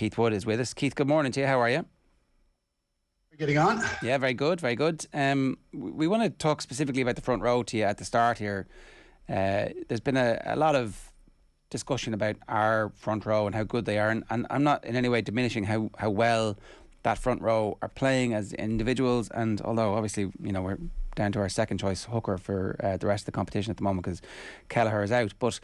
Keith Wood is with us. Keith, good morning to you. How are you? Getting on? Yeah, very good, very good. We want to talk specifically about the front row to you at the start here. There's been a lot of discussion about our front row and how good they are, and I'm not in any way diminishing how well that front row are playing as individuals, and although obviously we're down to our second choice hooker for the rest of the competition at the moment because Kelleher is out, but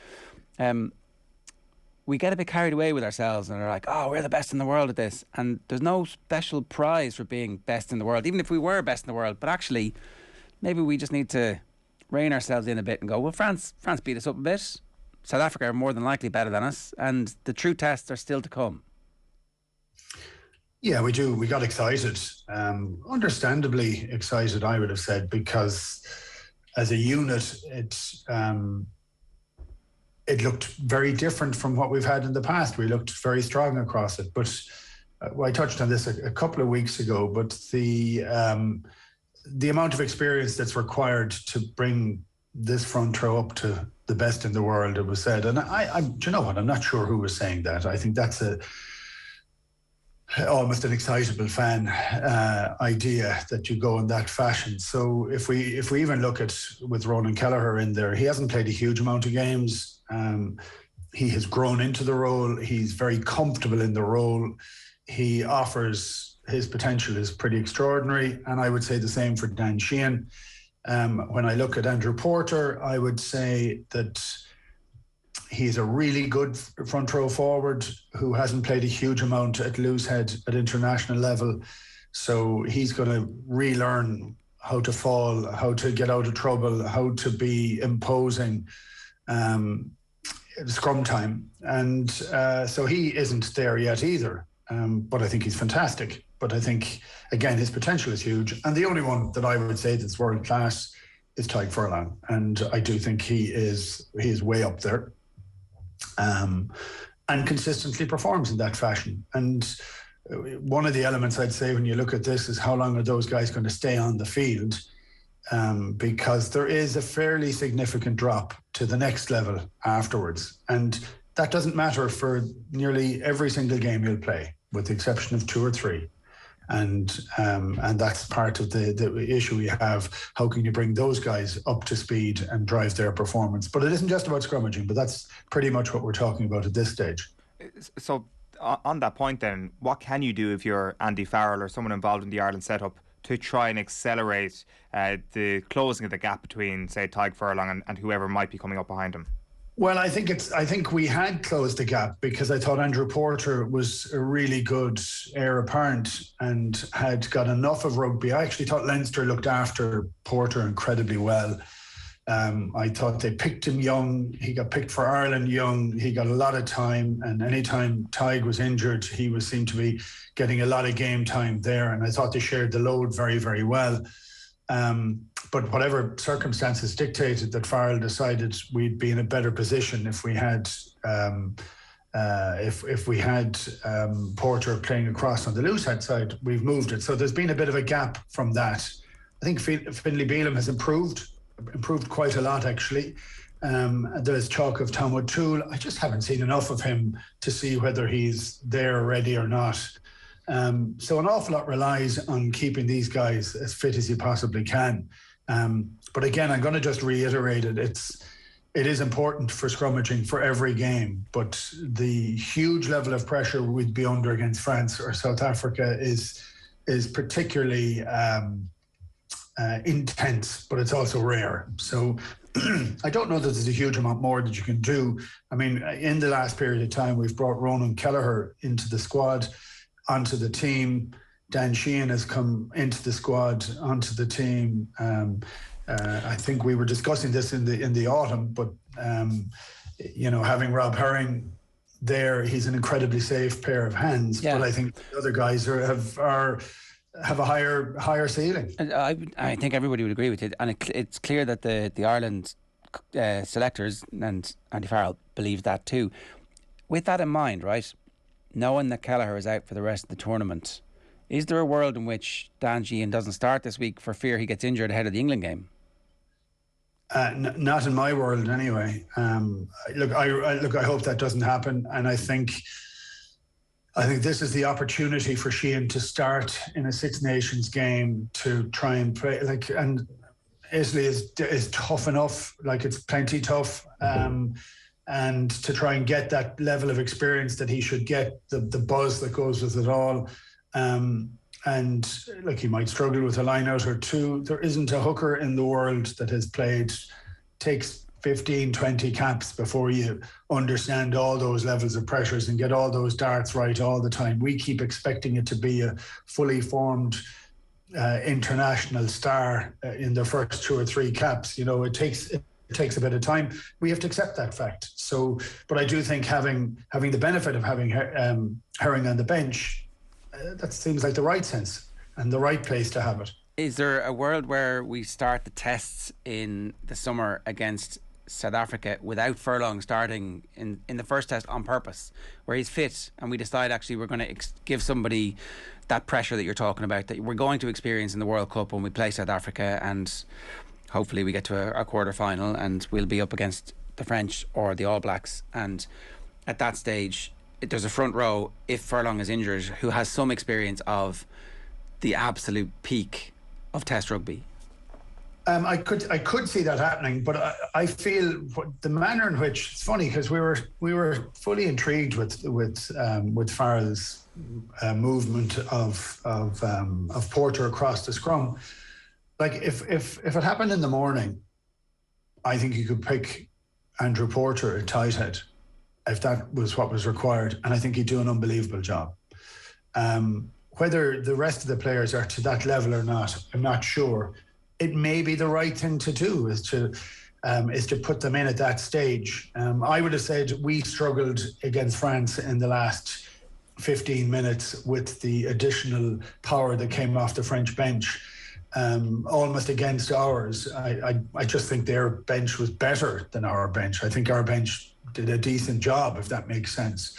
we get a bit carried away with ourselves and are like, oh, we're the best in the world at this, and there's no special prize for being best in the world, even if we were best in the world. But actually maybe we just need to rein ourselves in a bit and go, well, France beat us up a bit, South Africa are more than likely better than us, and the true tests are still to come. Yeah, we do. We got excited, understandably excited, I would have said, because as a unit, it looked very different from what we've had in the past. We looked very strong across it. But I touched on this a couple of weeks ago, but the amount of experience that's required to bring this front row up to the best in the world, it was said. And do you know what? I'm not sure who was saying that. I think that's almost an excitable fan idea that you go in that fashion. So if we even look at with Ronan Kelleher in there, he hasn't played a huge amount of games. He has grown into the role. He's very comfortable in the role. He offers, his potential is pretty extraordinary, and I would say the same for Dan Sheehan. When I look at Andrew Porter, I would say that he's a really good front row forward who hasn't played a huge amount at loosehead at international level. So he's going to relearn how to fall, how to get out of trouble, how to be imposing scrum time. And so he isn't there yet either. But I think he's fantastic. But I think, again, his potential is huge. And the only one that I would say that's world class is Tadhg Furlong. And I do think he is way up there. And consistently performs in that fashion. And one of the elements I'd say when you look at this is how long are those guys going to stay on the field? Because there is a fairly significant drop to the next level afterwards. And that doesn't matter for nearly every single game you'll play, with the exception of 2 or 3. And that's part of the issue we have. How can you bring those guys up to speed and drive their performance? But it isn't just about scrummaging, but that's pretty much what we're talking about at this stage. So on that point then, what can you do if you're Andy Farrell or someone involved in the Ireland setup to try and accelerate the closing of the gap between, say, Tadhg Furlong and whoever might be coming up behind him? Well, I think we had closed the gap because I thought Andrew Porter was a really good heir apparent and had got enough of rugby. I actually thought Leinster looked after Porter incredibly well. I thought they picked him young. He got picked for Ireland young. He got a lot of time, and anytime Tadhg was injured, he seemed to be getting a lot of game time there. And I thought they shared the load very, very well. But whatever circumstances dictated that Farrell decided we'd be in a better position if we had Porter playing across on the loosehead side, we've moved it. So there's been a bit of a gap from that. I think Finlay Bealham has improved quite a lot actually. There's talk of Tom O'Toole. I just haven't seen enough of him to see whether he's there ready or not. So an awful lot relies on keeping these guys as fit as you possibly can. But again, I'm going to just reiterate it. It is important for scrummaging for every game, but the huge level of pressure we'd be under against France or South Africa is particularly intense, but it's also rare. So I don't know that there's a huge amount more that you can do. I mean, in the last period of time, we've brought Ronan Kelleher into the squad, onto the team. Dan Sheehan has come into the squad, onto the team. I think we were discussing this in the autumn, but having Rob Herring there, he's an incredibly safe pair of hands. Yeah. But I think the other guys have a higher ceiling. I think everybody would agree with it, and it's clear that the Ireland selectors and Andy Farrell believe that too. With that in mind, right, knowing that Kelleher is out for the rest of the tournament, is there a world in which Dan Sheehan doesn't start this week for fear he gets injured ahead of the England game? Not in my world, anyway. Look, I hope that doesn't happen, and I think I think this is the opportunity for Sheehan to start in a Six Nations game to try and play and Italy is tough enough, it's plenty tough, and to try and get that level of experience that he should get, the buzz that goes with it all. And he might struggle with a line out or two. There isn't a hooker in the world that has takes 15, 20 caps before you understand all those levels of pressures and get all those darts right all the time. We keep expecting it to be a fully formed international star in the first 2 or 3 caps. It takes a bit of time. We have to accept that fact. So, but I do think having the benefit of having Herring on the bench, that seems like the right sense and the right place to have it. Is there a world where we start the tests in the summer against South Africa without Furlong starting in the first test on purpose, where he's fit, and we decide actually we're going to give somebody that pressure that you're talking about, that we're going to experience in the World Cup when we play South Africa, and hopefully we get to a quarter final and we'll be up against the French or the All Blacks, and at that stage there's a front row, if Furlong is injured, who has some experience of the absolute peak of Test rugby? I could see that happening, but I feel the manner in which, it's funny because we were fully intrigued with Farrell's movement of Porter across the scrum. If it happened in the morning, I think you could pick Andrew Porter at tight head if that was what was required, and I think he'd do an unbelievable job. Whether the rest of the players are to that level or not, I'm not sure. It may be the right thing to do is to put them in at that stage. I would have said we struggled against France in the last 15 minutes with the additional power that came off the French bench, almost against ours. I just think their bench was better than our bench. I think our bench did a decent job, if that makes sense.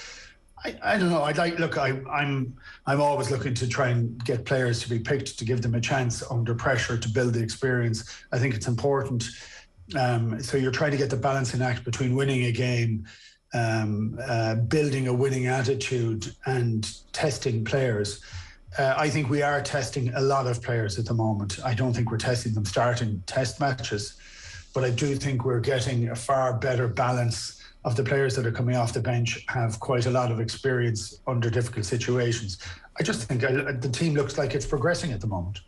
I don't know. I'm always looking to try and get players to be picked to give them a chance under pressure to build the experience. I think it's important. So you're trying to get the balancing act between winning a game, building a winning attitude, and testing players. I think we are testing a lot of players at the moment. I don't think we're testing them starting test matches, but I do think we're getting a far better balance of the players that are coming off the bench, have quite a lot of experience under difficult situations. I just think the team looks like it's progressing at the moment.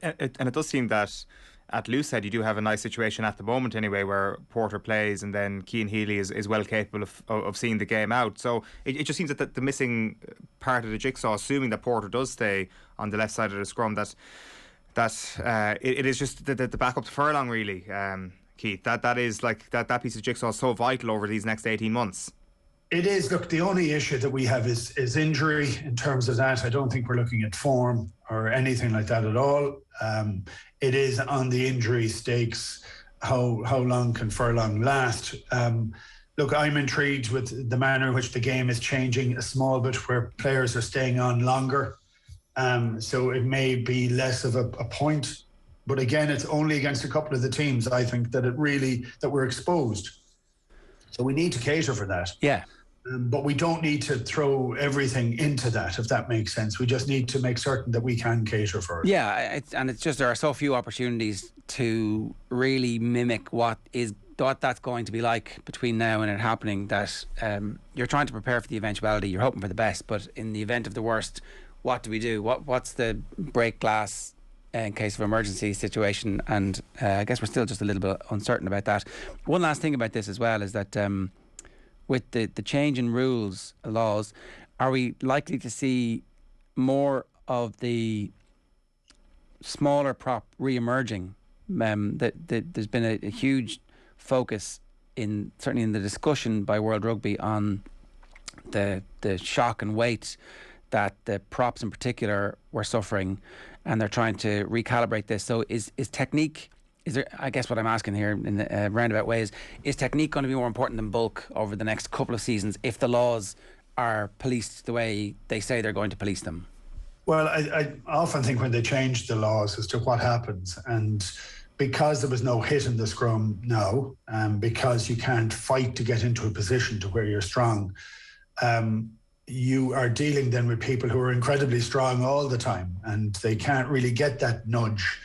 And it does seem that at Loosehead you do have a nice situation at the moment anyway, where Porter plays and then Cian Healy is well capable of seeing the game out. So it just seems that the missing part of the jigsaw, assuming that Porter does stay on the left side of the scrum, that it is just the backup to Furlong really, Keith. That is that piece of jigsaw is so vital over these next 18 months. It is. Look, the only issue that we have is injury in terms of that. I don't think we're looking at form or anything like that at all. It is on the injury stakes. How long can Furlong last? Look, I'm intrigued with the manner in which the game is changing a small bit, where players are staying on longer. So it may be less of a point. But again, it's only against a couple of the teams, I think, that we're exposed. So we need to cater for that. Yeah. But we don't need to throw everything into that, if that makes sense. We just need to make certain that we can cater for it. Yeah, it's just there are so few opportunities to really mimic what that's going to be like between now and it happening, that you're trying to prepare for the eventuality. You're hoping for the best, but in the event of the worst, what do we do? What's the break glass in case of emergency situation? And I guess we're still just a little bit uncertain about that. One last thing about this as well is that with the change in laws, are we likely to see more of the smaller prop re-emerging? There's been a huge focus certainly in the discussion by World Rugby on the shock and weight that the props in particular were suffering, and they're trying to recalibrate this. So is technique, I guess what I'm asking here in a roundabout way is technique going to be more important than bulk over the next couple of seasons if the laws are policed the way they say they're going to police them? Well, I often think when they change the laws as to what happens, and because there was no hit in the scrum now, because you can't fight to get into a position to where you're strong, you are dealing then with people who are incredibly strong all the time, and they can't really get that nudge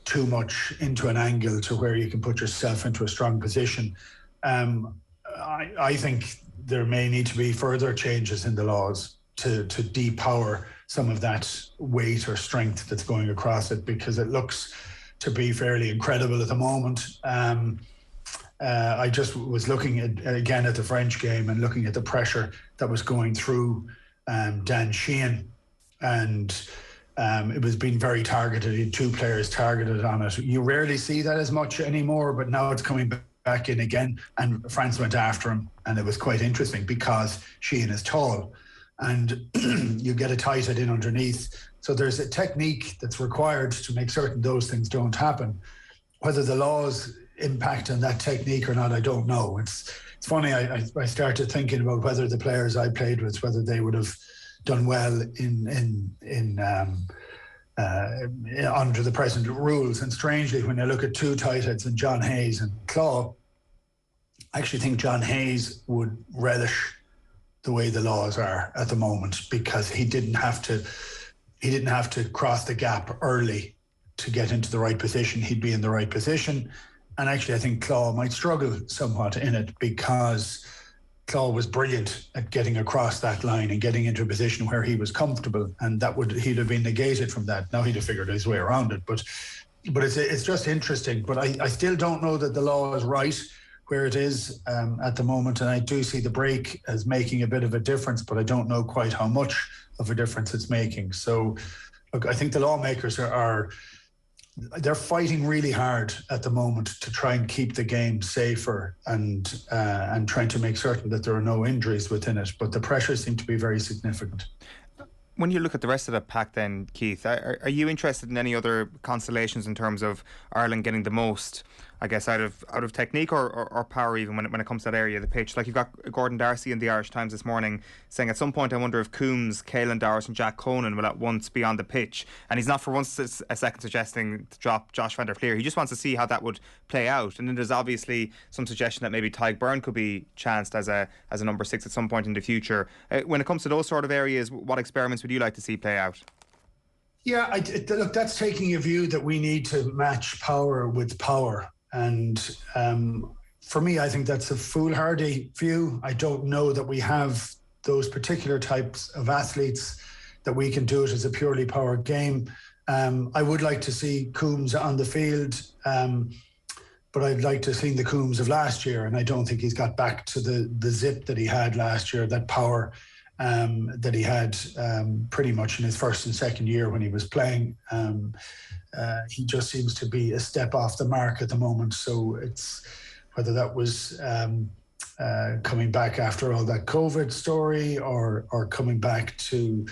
too much into an angle to where you can put yourself into a strong position. I think there may need to be further changes in the laws to depower some of that weight or strength that's going across it, because it looks to be fairly incredible at the moment. I just was looking again at the French game and looking at the pressure that was going through Dan Sheehan, and it was being very targeted. He had 2 players targeted on it. You rarely see that as much anymore, but now it's coming back in again, and France went after him, and it was quite interesting because Sheehan is tall, and you get a tight head in underneath. So there's a technique that's required to make certain those things don't happen. Whether the laws impact on that technique or not, I don't know. It's funny, I started thinking about whether the players I played with, whether they would have done well under the present rules. And strangely, when I look at 2 tight heads in John Hayes and Claw, I actually think John Hayes would relish the way the laws are at the moment, because he didn't have to cross the gap early to get into the right position. He'd be in the right position. And actually, I think Claw might struggle somewhat in it, because Claw was brilliant at getting across that line and getting into a position where he was comfortable, and he'd have been negated from that. Now he'd have figured his way around it, but it's just interesting. But I still don't know that the law is right where it is at the moment, and I do see the break as making a bit of a difference, but I don't know quite how much of a difference it's making. So, look, I think the lawmakers they're fighting really hard at the moment to try and keep the game safer and trying to make certain that there are no injuries within it. But the pressures seem to be very significant. When you look at the rest of the pack then, Keith, are you interested in any other constellations in terms of Ireland getting the most, I guess, out of technique or power, even when it comes to that area of the pitch? Like, you've got Gordon Darcy in the Irish Times this morning saying at some point, I wonder if Coombs, Caelan Dowers and Jack Conan will at once be on the pitch. And he's not for once a second suggesting to drop Josh van der Fleer. He just wants to see how that would play out. And then there's obviously some suggestion that maybe Tadhg Byrne could be chanced as a number 6 at some point in the future. When it comes to those sort of areas, what experiments would you like to see play out? Yeah, look, that's taking a view that we need to match power with power. And for me, I think that's a foolhardy view. I don't know that we have those particular types of athletes that we can do it as a purely power game. I would like to see Coombs on the field, but I'd like to see the Coombs of last year, and I don't think he's got back to the zip that he had last year, that power that he had pretty much in his first and second year when he was playing. He just seems to be a step off the mark at the moment. So it's whether that was coming back after all that COVID story, or coming back to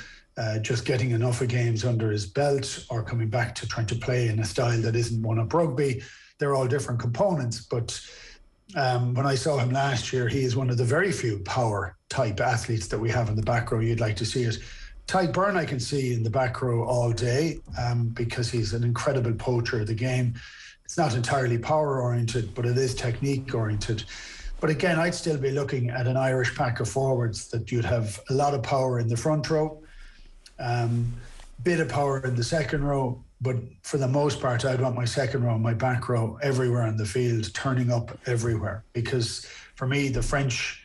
just getting enough of games under his belt, or coming back to trying to play in a style that isn't one of rugby. They're all different components. But when I saw him last year, he is one of the very few power type athletes that we have in the back row. You'd like to see it. Tadhg Byrne I can see in the back row all day, because he's an incredible poacher of the game. It's not entirely power oriented, but it is technique oriented. But again, I'd still be looking at an Irish pack of forwards that you'd have a lot of power in the front row, bit of power in the second row, but for the most part, I'd want my second row and my back row everywhere on the field, turning up everywhere. Because for me, the French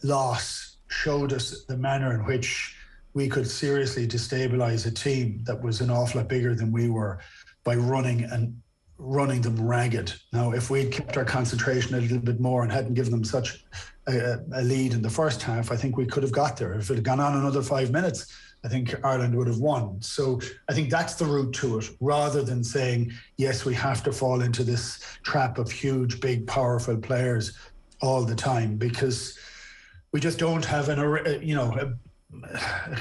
loss showed us the manner in which we could seriously destabilise a team that was an awful lot bigger than we were by running them ragged. Now, if we'd kept our concentration a little bit more and hadn't given them such a lead in the first half, I think we could have got there. If it had gone on another 5 minutes, I think Ireland would have won. So I think that's the route to it, rather than saying, yes, we have to fall into this trap of huge, big, powerful players all the time, because we just don't have a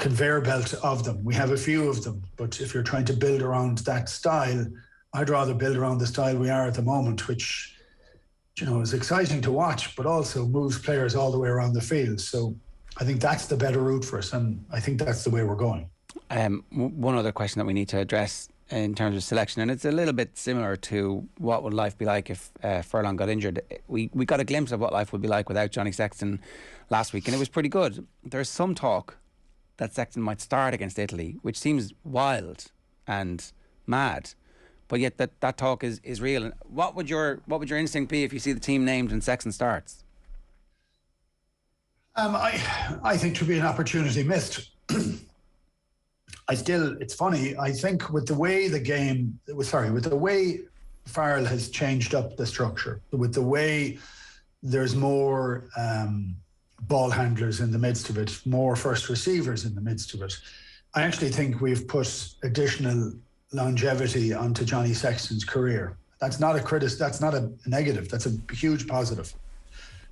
conveyor belt of them. We have a few of them, but if you're trying to build around that style, I'd rather build around the style we are at the moment, which, is exciting to watch, but also moves players all the way around the field. So I think that's the better route for us, and I think that's the way we're going. One other question that we need to address in terms of selection, and it's a little bit similar to what would life be like if Furlong got injured. We got a glimpse of what life would be like without Johnny Sexton last week, and it was pretty good. There's some talk that Sexton might start against Italy, which seems wild and mad. But yet that talk is real. And what would your instinct be if you see the team named and Sexton starts? I think to be an opportunity missed. It's funny. I think with the way Farrell has changed up the structure, with the way there's more ball handlers in the midst of it, more first receivers in the midst of it, I actually think we've put additional longevity onto Johnny Sexton's career. That's not a negative. That's a huge positive.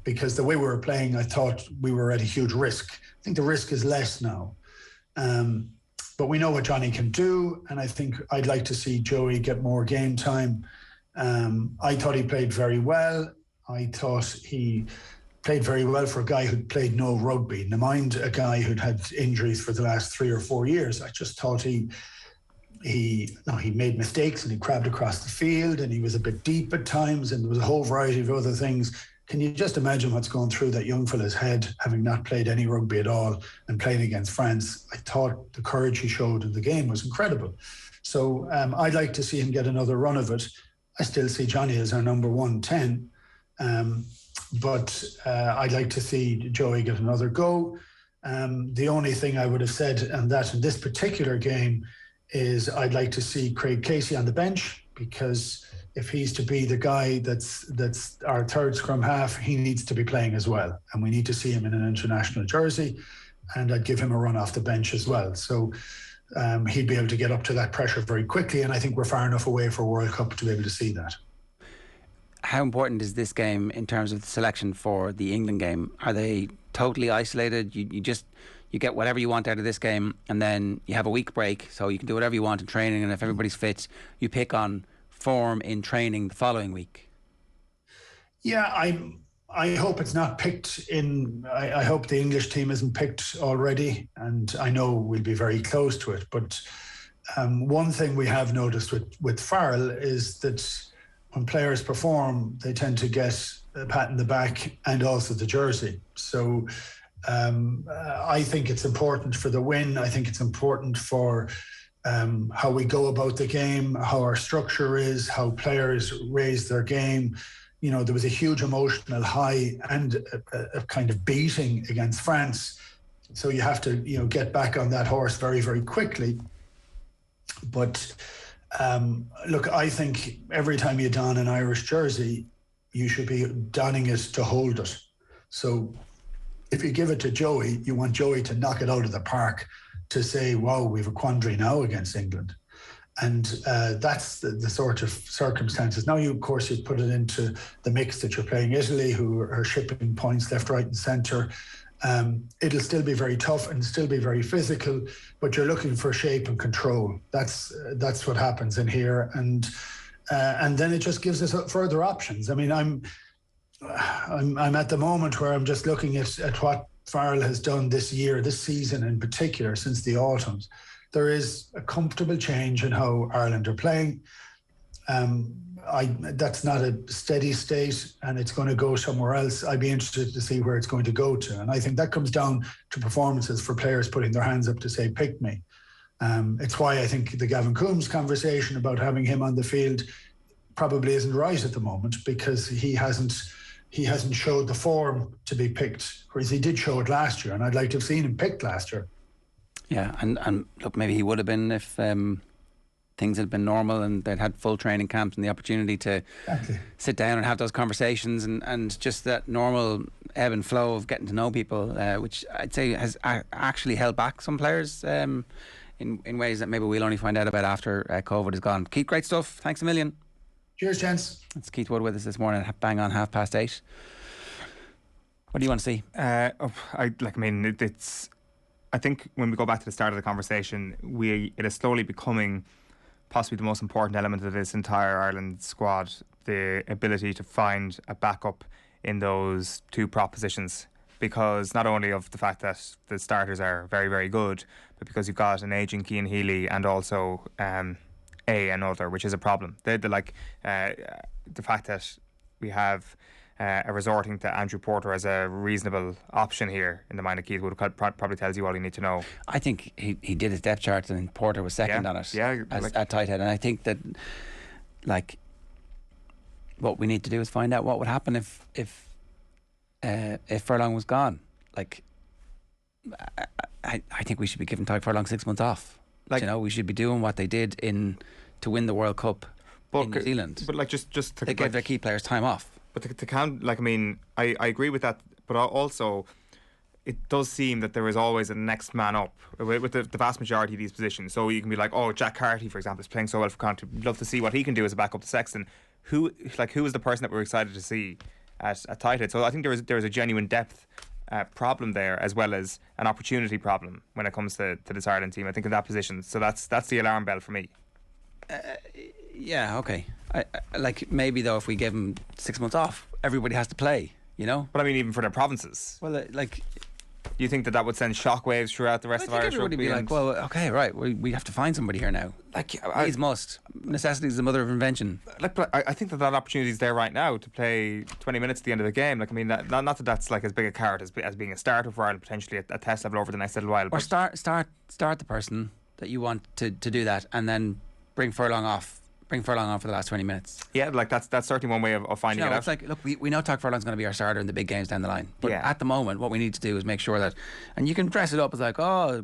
Because the way we were playing, I thought we were at a huge risk. I think the risk is less now. But we know what Johnny can do, and I think I'd like to see Joey get more game time. I thought he played very well. I thought he played very well for a guy who'd played no rugby. Never mind a guy who'd had injuries for the last 3 or 4 years. I just thought he made mistakes and he crabbed across the field and he was a bit deep at times, and there was a whole variety of other things. Can you just imagine what's going through that young fella's head, having not played any rugby at all and playing against France? I thought the courage he showed in the game was incredible. So I'd like to see him get another run of it. I still see Johnny as our number 110, but I'd like to see Joey get another go. The only thing I would have said on that in this particular game is I'd like to see Craig Casey on the bench, because if he's to be the guy that's our third scrum half, he needs to be playing as well. And we need to see him in an international jersey, and I'd give him a run off the bench as well. So he'd be able to get up to that pressure very quickly, and I think we're far enough away for World Cup to be able to see that. How important is this game in terms of the selection for the England game? Are they totally isolated? You get whatever you want out of this game, and then you have a week break, so you can do whatever you want in training, and if everybody's fit, you pick on form in training the following week? Yeah, I hope it's not picked in. I hope the English team isn't picked already, and I know we'll be very close to it. But one thing we have noticed with Farrell is that when players perform, they tend to get a pat in the back and also the jersey. So I think it's important for the win. I think it's important for how we go about the game, how our structure is, how players raise their game. You know, there was a huge emotional high and a kind of beating against France. So you have to, get back on that horse very, very quickly. But look, I think every time you don an Irish jersey, you should be donning it to hold it. So if you give it to Joey, you want Joey to knock it out of the park, to say, wow, we have a quandary now against England. And that's the sort of circumstances. Now, of course, you put it into the mix that you're playing Italy, who are shipping points left, right and centre. It'll still be very tough and still be very physical, but you're looking for shape and control. That's what happens in here. And then it just gives us further options. I mean, I'm at the moment where I'm just looking at what Farrell has done this year, this season in particular, since the autumns. There is a comfortable change in how Ireland are playing. That's not a steady state, and it's going to go somewhere else. I'd be interested to see where it's going to go to. And I think that comes down to performances for players putting their hands up to say, pick me. It's why I think the Gavin Coombs conversation about having him on the field probably isn't right at the moment, because he hasn't showed the form to be picked, whereas he did show it last year, and I'd like to have seen him picked last year. Yeah, and look, maybe he would have been if things had been normal and they'd had full training camps and the opportunity to sit down and have those conversations and just that normal ebb and flow of getting to know people, which I'd say has actually held back some players in ways that maybe we'll only find out about after COVID is gone. Keith, great stuff. Thanks a million. Cheers, gents. It's Keith Wood with us this morning, bang on 8:30. What do you want to see? I think when we go back to the start of the conversation, it is slowly becoming possibly the most important element of this entire Ireland squad, the ability to find a backup in those two prop positions, because not only of the fact that the starters are very, very good, but because you've got an ageing Cian Healy and also another, which is a problem. The fact that we have resorting to Andrew Porter as a reasonable option here in the mind of Keith Wood probably tells you all you need to know. I think he did his depth chart and Porter was second on it at tight head, and I think that what we need to do is find out what would happen if Furlong was gone. I think we should be giving Tadhg Furlong 6 months off. We should be doing what they did to win the World Cup in New Zealand. But just to, they gave their key players time off. But to count, I agree with that. But also, it does seem that there is always a next man up with the vast majority of these positions. So you can be like, oh, Jack Carty, for example, is playing so well for Connacht. We'd love to see what he can do as a backup to Sexton. Who is the person that we're excited to see at tight head? So I think there is a genuine depth problem there, as well as an opportunity problem when it comes to this Ireland team. I think in that position. So that's the alarm bell for me. Yeah, okay. I maybe though, if we give them 6 months off, everybody has to play. But I mean, even for their provinces. Well, you think that would send shockwaves throughout the rest of Irish rugby? Everybody would be well, okay, right, we have to find somebody here now. Needs must. Necessity is the mother of invention. I think that opportunity is there right now to play 20 minutes at the end of the game. Not that that's as big a carrot as being a starter for Ireland potentially at test level over the next little while. Or start the person that you want to do that, and then bring Furlong off for the last 20 minutes. Yeah, that's certainly one way of finding it out. It's look, we know Tadhg Furlong's going to be our starter in the big games down the line. But at the moment, what we need to do is make sure that, and you can dress it up as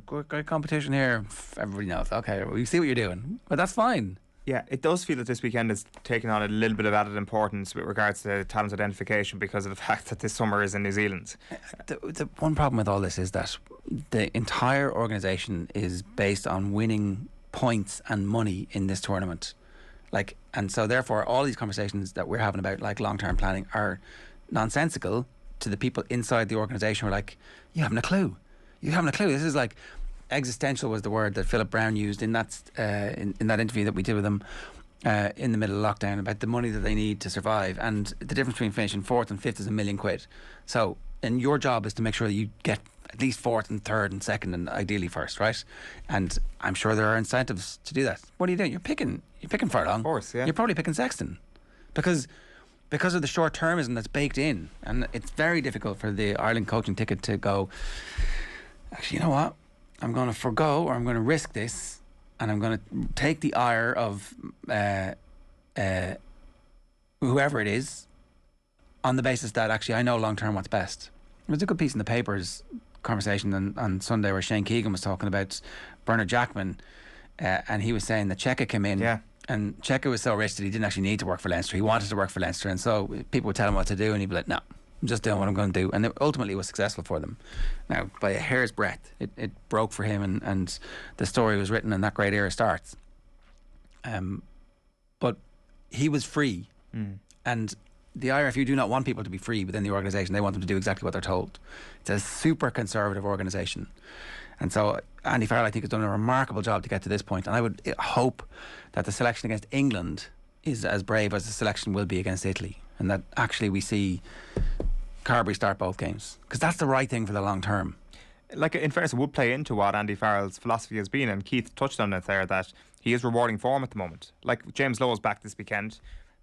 great competition here. Everybody knows. Okay, we see what you're doing, but that's fine. Yeah, it does feel that this weekend is taking on a little bit of added importance with regards to talent identification because of the fact that this summer is in New Zealand. The one problem with all this is that the entire organisation is based on winning points and money in this tournament. And so therefore all these conversations that we're having about long-term planning are nonsensical to the people inside the organisation who are you haven't a clue. This is existential was the word that Philip Brown used in that in that interview that we did with him in the middle of lockdown about the money that they need to survive, and the difference between finishing 4th and 5th is £1 million. So, and your job is to make sure that you get at least 4th and 3rd and 2nd and ideally 1st, right? And I'm sure there are incentives to do that. What are you doing? You're picking Furlong. Of course, yeah. You're probably picking Sexton because of the short-termism that's baked in, and it's very difficult for the Ireland coaching ticket to go, actually, you know what? I'm going to forgo, or I'm going to risk this, and I'm going to take the ire of whoever it is on the basis that actually I know long-term what's best. There was a good piece in the papers conversation on Sunday where Shane Keegan was talking about Bernard Jackman, and he was saying that Cheika came in, and Cheika was so rich that he didn't actually need to work for Leinster. He wanted to work for Leinster, and so people would tell him what to do, and he'd be like, no, I'm just doing what I'm going to do. And ultimately it was successful for them. Now, by a hair's breadth, it broke for him, and the story was written and that great era starts. But he was free, and the IRFU do not want people to be free within the organisation. They want them to do exactly what they're told. It's a super conservative organisation. And so Andy Farrell, I think, has done a remarkable job to get to this point. And I would hope that the selection against England is as brave as the selection will be against Italy, and that actually we see Carbery start both games, because that's the right thing for the long term. In fairness, it would play into what Andy Farrell's philosophy has been, and Keith touched on it there, that he is rewarding form at the moment. James Lowe's back this weekend.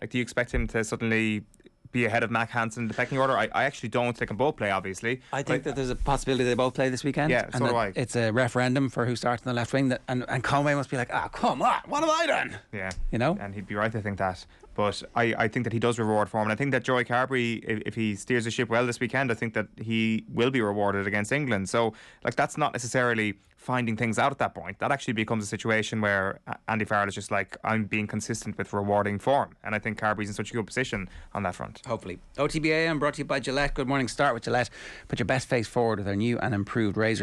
Do you expect him to suddenly be ahead of Mac Hansen in the pecking order? I actually don't. They can both play, obviously. I think that there's a possibility they both play this weekend. Yeah, so do I. It's a referendum for who starts in the left wing, and Conway must be like, come on, what have I done? Yeah. And he'd be right to think that. But I think that he does reward form, and I think that Joey Carbery, if he steers the ship well this weekend, I think that he will be rewarded against England. So that's not necessarily finding things out at that point. That actually becomes a situation where Andy Farrell is just I'm being consistent with rewarding form, and I think Carbery's in such a good position on that front. Hopefully. OTB AM brought to you by Gillette. Good morning. Start with Gillette. Put your best face forward with our new and improved razor.